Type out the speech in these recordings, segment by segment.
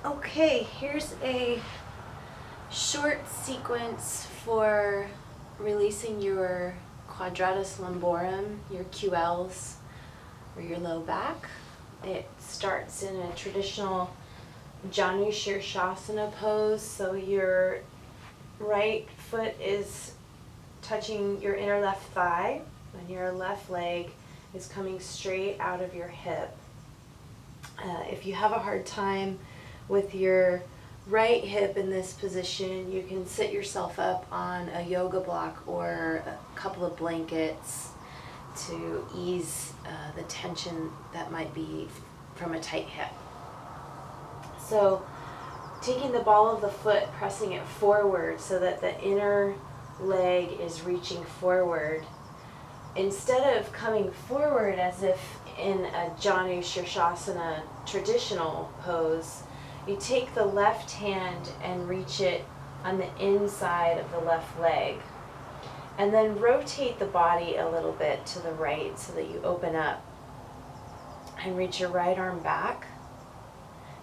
Okay, here's a short sequence for releasing your quadratus lumborum, your QL's, or your low back. It starts in a traditional Janu Shirshasana pose, so your right foot is touching your inner left thigh, and your left leg is coming straight out of your hip. If you have a hard time with your right hip in this position, you can sit yourself up on a yoga block or a couple of blankets to ease the tension that might be from a tight hip. So taking the ball of the foot, pressing it forward so that the inner leg is reaching forward. Instead of coming forward as if in a Janu Shirshasana traditional pose, you take the left hand and reach it on the inside of the left leg. And then rotate the body a little bit to the right so that you open up and reach your right arm back.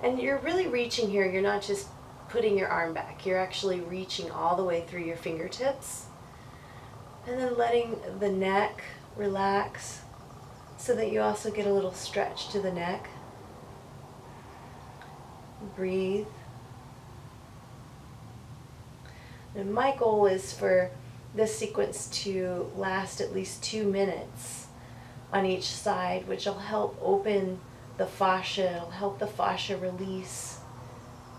And you're really reaching here, you're not just putting your arm back, you're actually reaching all the way through your fingertips. And then letting the neck relax so that you also get a little stretch to the neck. Breathe. And my goal is for this sequence to last at least 2 minutes on each side, which will help open the fascia, it'll help the fascia release.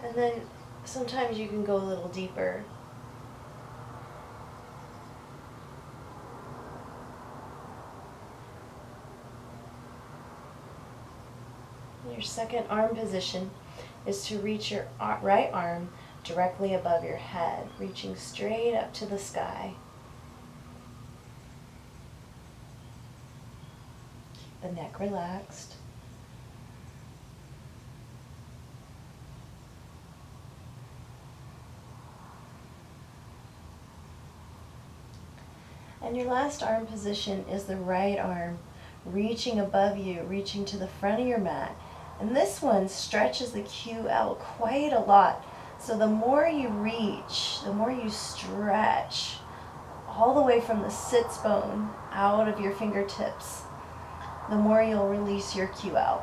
And then sometimes you can go a little deeper. Your second arm position is to reach your right arm directly above your head, reaching straight up to the sky. Keep the neck relaxed. And your last arm position is the right arm reaching above you, reaching to the front of your mat. And this one stretches the QL quite a lot. So the more you reach, the more you stretch all the way from the sits bone out of your fingertips, the more you'll release your QL.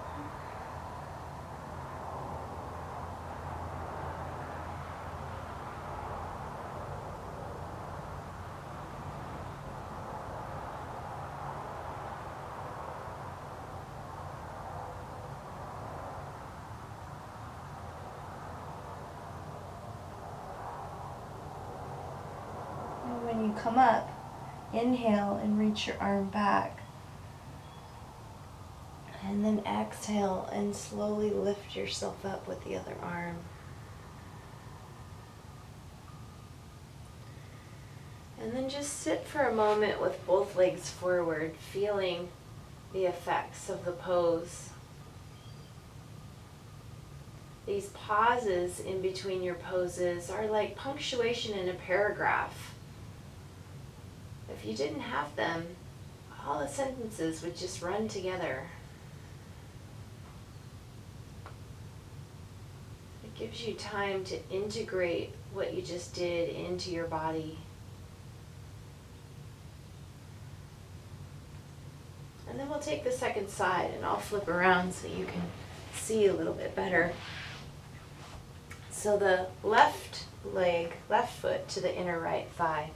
When you come up, inhale and reach your arm back. And then exhale and slowly lift yourself up with the other arm. And then just sit for a moment with both legs forward, feeling the effects of the pose. These pauses in between your poses are like punctuation in a paragraph. If you didn't have them, all the sentences would just run together. It gives you time to integrate what you just did into your body. And then we'll take the second side and I'll flip around so you can see a little bit better. So the left leg, left foot to the inner right thigh.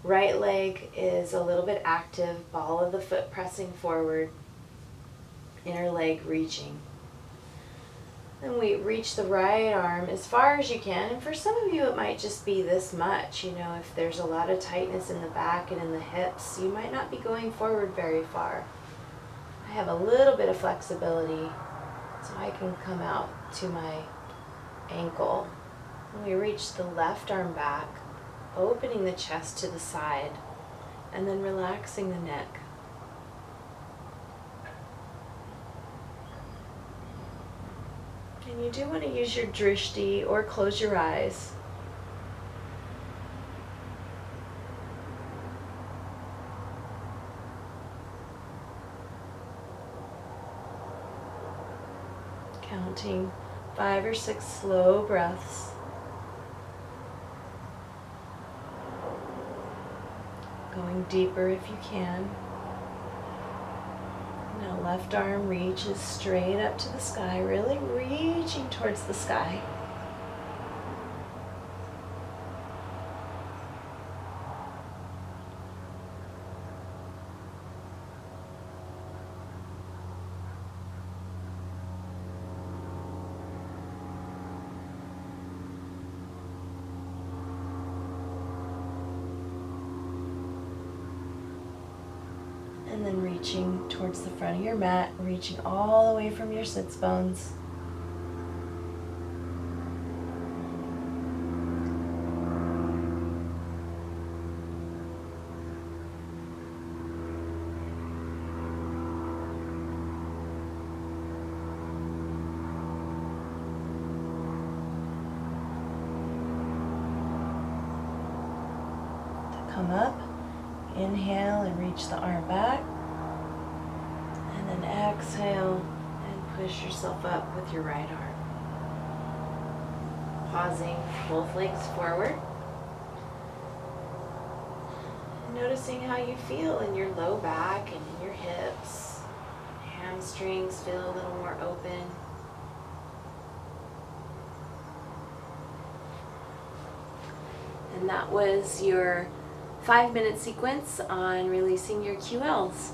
Right leg is a little bit active, ball of the foot pressing forward, inner leg reaching. Then we reach the right arm as far as you can, and for some of you it might just be this much. You know, if there's a lot of tightness in the back and in the hips, you might not be going forward very far. I have a little bit of flexibility, so I can come out to my ankle. And we reach the left arm back, opening the chest to the side, and then relaxing the neck. And you do want to use your drishti or close your eyes. Counting 5 or 6 slow breaths. Going deeper if you can. Now left arm reaches straight up to the sky, really reaching towards the sky. And then reaching towards the front of your mat, reaching all the way from your sits bones. To come up. Inhale and reach the arm back. And then exhale and push yourself up with your right arm. Pausing both legs forward. Noticing how you feel in your low back and in your hips. Hamstrings feel a little more open. And that was your 5-minute sequence on releasing your QLs.